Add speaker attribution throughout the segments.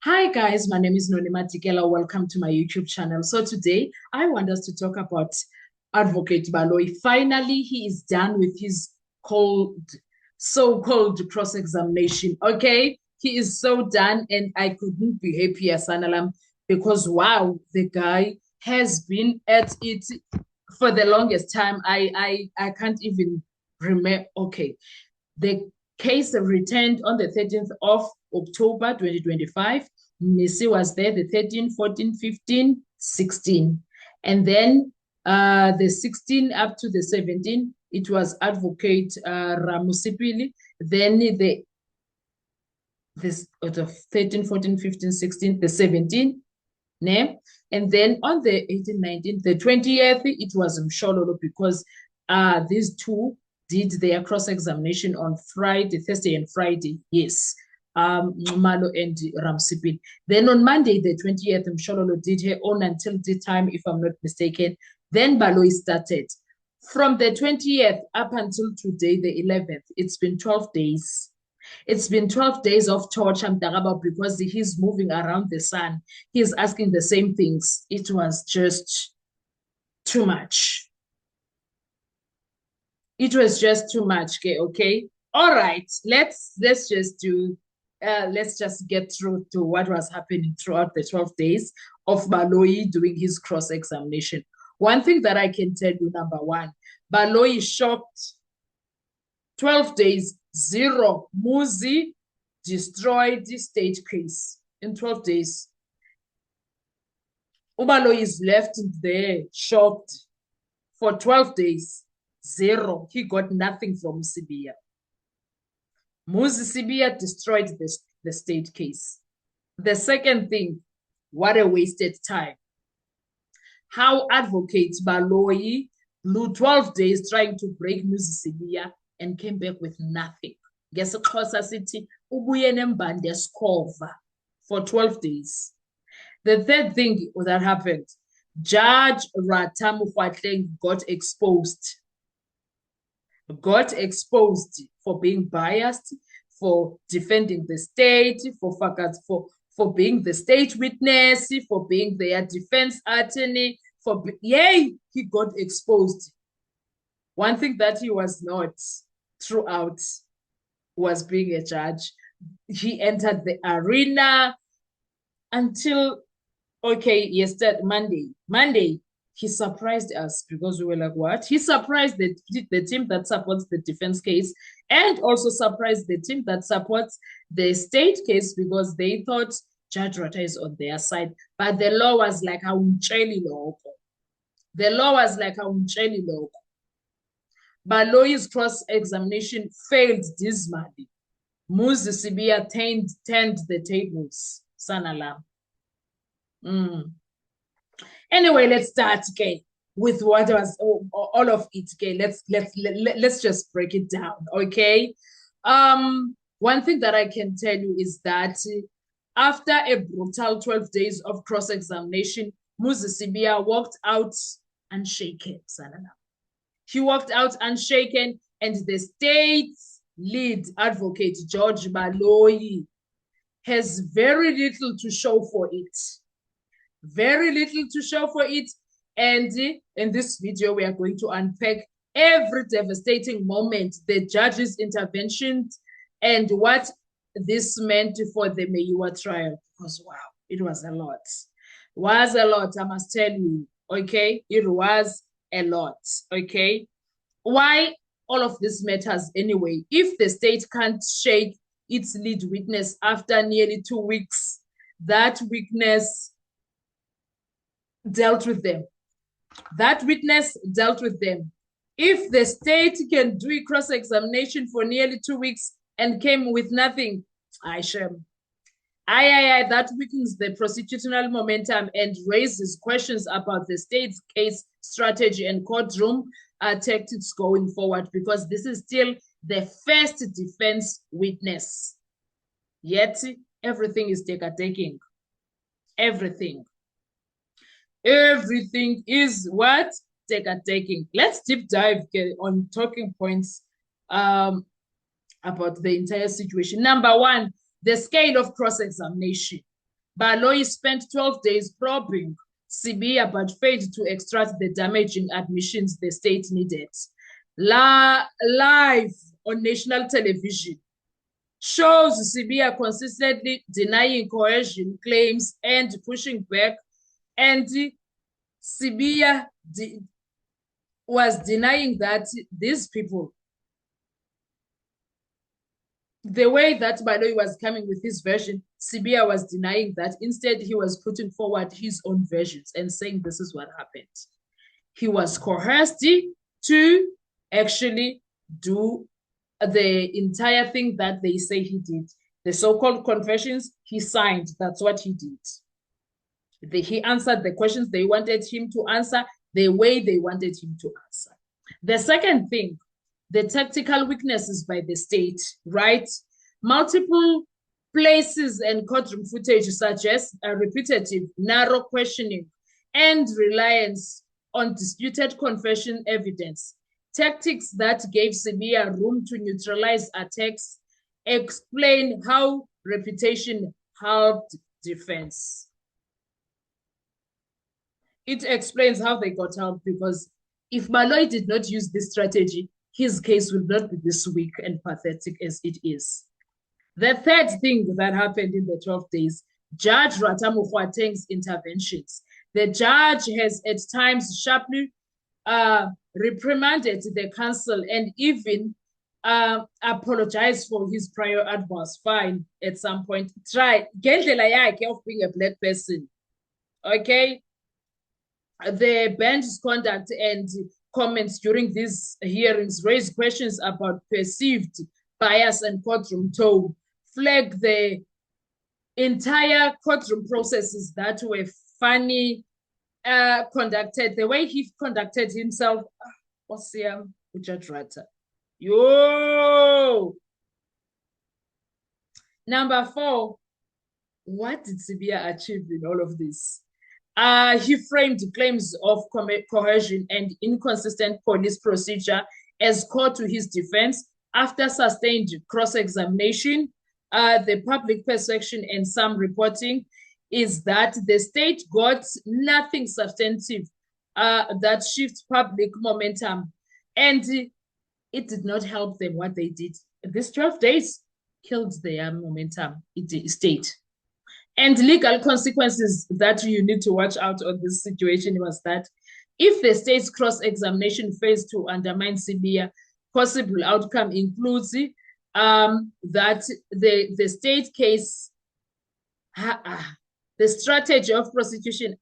Speaker 1: Hi guys, my name is Nonima Tikela. Welcome to my YouTube channel. So today I want us to talk about Advocate Baloyi. Finally, he is done with his so-called cross-examination. Okay, he is so done, and I couldn't be happier, Sanalam, because wow, the guy has been at it for the longest time. I can't even remember. Okay, the case returned on the 13th of October 2025. Missy was there the 13, 14, 15, 16. And then the 16 up to the 17, it was Advocate Ramusipili. Then this out of 13, 14, 15, 16, the 17. Ne? And then on the 18th, 19th, the 20th, it was Mshololo because these two did their cross-examination on Friday, Thursday and Friday. Yes. Malo and Ramsipin. Then on Monday, the 20th, Mshololo did her own until the time, if I'm not mistaken. Then Baloyi started. From the 20th up until today, the 11th, it's been 12 days. It's been 12 days of torture, Mdagaba, because he's moving around the sun. He's asking the same things. It was just too much. It was just too much, okay? All right, let's just get through to what was happening throughout the 12 days of Baloyi doing his cross-examination. One thing that I can tell you, number one, Baloyi shocked 12 days, zero. Muzi destroyed the state case in 12 days. Ubaloyi is left there, shocked for 12 days, zero. He got nothing from Sibiya. Muzi Sibiya destroyed the state case. The second thing, what a wasted time. How Advocate Baloyi blew 12 days trying to break Muzi Sibiya and came back with nothing. Ngesikhosa sithi ubuye nembande esikhova for 12 days. The third thing that happened, Judge Rata Mokgoatleng got exposed for being biased, for defending the state, for being the state witness, for being their defense attorney, he got exposed. One thing that he was not throughout was being a judge. He entered the arena until, okay, yesterday, Monday, he surprised us because we were like, what? He surprised the team that supports the defense case and also surprised the team that supports the state case because they thought Judge Rata is on their side. But the law was like, the law was like, Baloyi's cross-examination failed dismally. Muzi Sibiya turned the tables. Sanalam. Anyway, let's start, okay, with what was all of it, okay. Let's just break it down, okay. One thing that I can tell you is that after a brutal 12 days of cross-examination, Muzi Sibiya walked out unshaken. He walked out unshaken, and the state's lead advocate, George Baloyi, has very little to show for it. Very little to show for it. And in this video, we are going to unpack every devastating moment, the judge's intervention, and what this meant for the Meyiwa trial. Because wow, it was a lot. Was a lot, I must tell you. Okay, it was a lot. Okay, why all of this matters anyway? If the state can't shake its lead witness after nearly 2 weeks, that witness dealt with them. That witness dealt with them. If the state can do a cross-examination for nearly 2 weeks and came with nothing, that weakens the prosecutorial momentum and raises questions about the state's case strategy and courtroom tactics going forward, because this is still the first defense witness. Yet, everything is taking. Everything is what? Taking. Let's deep dive on talking points about the entire situation. Number one, the scale of cross-examination. Baloyi spent 12 days probing Sibiya but failed to extract the damaging admissions the state needed. Live on national television shows Sibiya consistently denying coercion claims and pushing back, and Sibiya was denying that these people, the way that Baloyi was coming with his version, Sibiya was denying that. Instead, he was putting forward his own versions and saying this is what happened. He was coerced to actually do the entire thing that they say he did. The so-called confessions, he signed. That's what he did. He answered the questions they wanted him to answer the way they wanted him to answer. The second thing, the tactical weaknesses by the state, right? Multiple places and courtroom footage suggest a repetitive, narrow questioning and reliance on disputed confession evidence. Tactics that gave Sibiya room to neutralize attacks explain how reputation helped defense. It explains how they got help, because if Baloyi did not use this strategy, his case would not be this weak and pathetic as it is. The third thing that happened in the 12 days, Judge Ratamu Kgwatheng's interventions. The judge has at times sharply reprimanded the council and even apologized for his prior advice. Fine, at some point. Try, ngendlela yakhe of being a black person. Okay? The bench's conduct and comments during these hearings raised questions about perceived bias and courtroom tone, flag the entire courtroom processes that were funny conducted, the way he conducted himself. What's Judge Rata? Yo! Number 4, what did Sibiya achieve in all of this? He framed claims of coercion and inconsistent police procedure as core to his defense. After sustained cross-examination, the public perception and some reporting is that the state got nothing substantive that shifts public momentum, and it did not help them what they did. These 12 days killed their momentum in the state. And legal consequences that you need to watch out on this situation was that if the state's cross-examination fails to undermine Sibiya, possible outcome includes that the state case, the strategy of prosecution,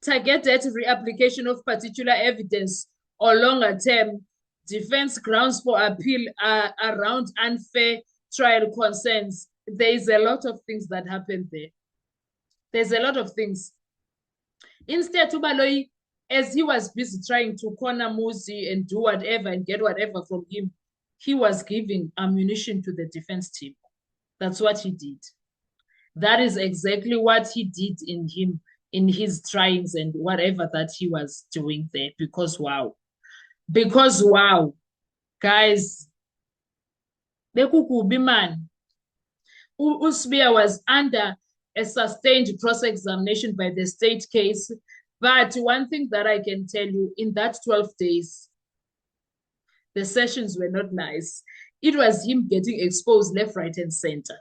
Speaker 1: targeted reapplication of particular evidence or longer term defense grounds for appeal around unfair trial concerns. There's a lot of things that happen there. There's a lot of things. Instead, Baloyi, as he was busy trying to corner Musi and do whatever and get whatever from him, he was giving ammunition to the defense team. That's what he did. That is exactly what he did in his tryings and whatever that he was doing there. Because wow, guys, bekukubi man. Usibiya was under a sustained cross-examination by the state case. But one thing that I can tell you, in that 12 days, the sessions were not nice. It was him getting exposed left, right, and center.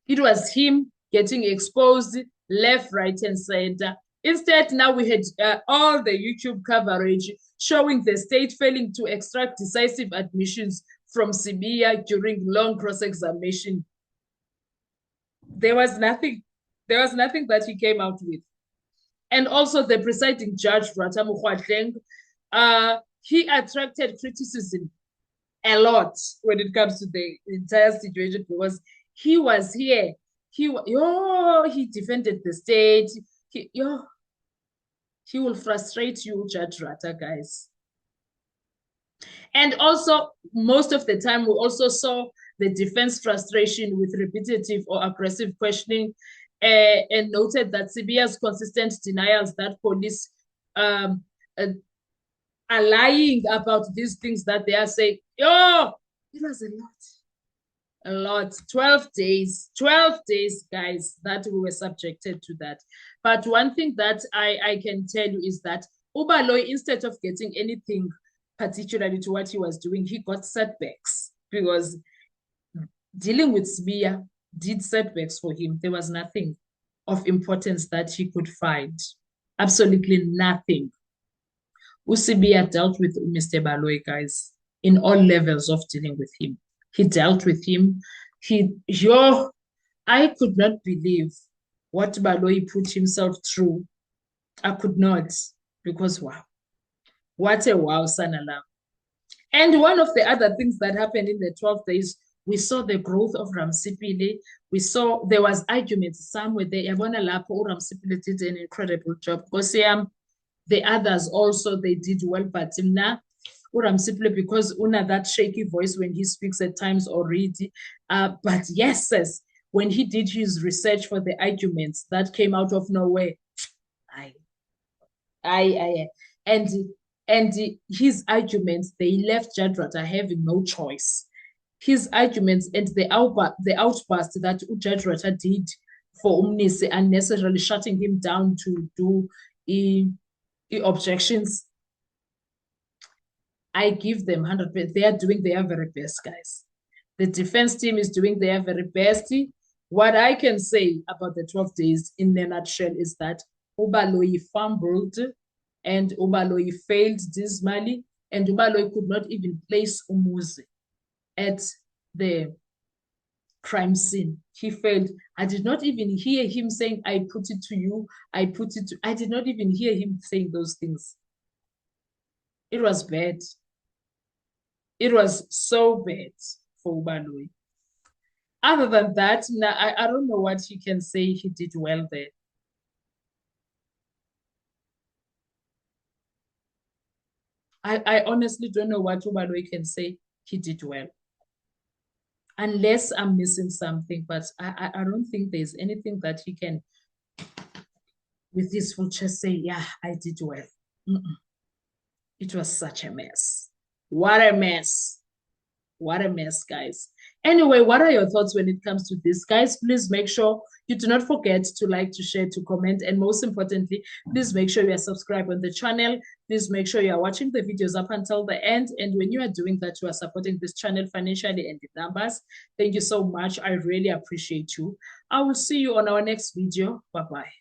Speaker 1: It was him getting exposed left, right, and center. Instead, now we had all the YouTube coverage showing the state failing to extract decisive admissions from Sibiya during long cross-examination. There was nothing that he came out with. And also the presiding judge, Ratamu Kgwatheng, he attracted criticism a lot when it comes to the entire situation, because he was here. He defended the state. He will frustrate you, Judge Rata, guys. And also, most of the time, we also saw the defense frustration with repetitive or aggressive questioning, and noted that Sibiya's consistent denials that police are lying about these things that they are saying. It was a lot. A lot. 12 days. 12 days, guys, that we were subjected to that. But one thing that I can tell you is that Ubaloy, instead of getting anything particularly to what he was doing, he got setbacks because dealing with Sibiya did setbacks for him. There was nothing of importance that he could find. Absolutely nothing. Usibiya dealt with Mr. Baloy, guys, in all levels of dealing with him. He dealt with him. I could not believe what Baloy put himself through. I could not, because wow, what a wow, Sanalam. And one of the other things that happened in the 12 days, we saw the growth of Ramsipile. We saw there was arguments somewhere there. Yabona lapho Ramsipile did an incredible job. Because the others also, they did well, but now Ramsipile, because una that shaky voice when he speaks at times already. But yes, when he did his research for the arguments that came out of nowhere, and his arguments, they left Jadrata having no choice. His arguments and the outburst that Jadrata did for Umnisi, unnecessarily shutting him down to do objections, I give them 100%. They are doing their very best, guys. The defense team is doing their very best. What I can say about the 12 days in a nutshell is that Ubaloyi fumbled and Ubaloyi failed dismally, and Ubaloyi could not even place Umuzi at the crime scene. He failed. I did not even hear him saying, I put it to you, I did not even hear him saying those things. It was bad. It was so bad for Ubaloyi. Other than that, I don't know what he can say. He did well there. I honestly don't know what Ubaloyi can say. He did well. Unless I'm missing something, but I don't think there's anything that he can, with his full chest, say, yeah, I did well. It was such a mess. What a mess. What a mess, guys. Anyway, what are your thoughts when it comes to this? Guys, please make sure you do not forget to like, to share, to comment, and most importantly, please make sure you are subscribed on the channel. Please make sure you are watching the videos up until the end. And when you are doing that, you are supporting this channel financially and in numbers. Thank you so much. I really appreciate you. I will see you on our next video. Bye-bye.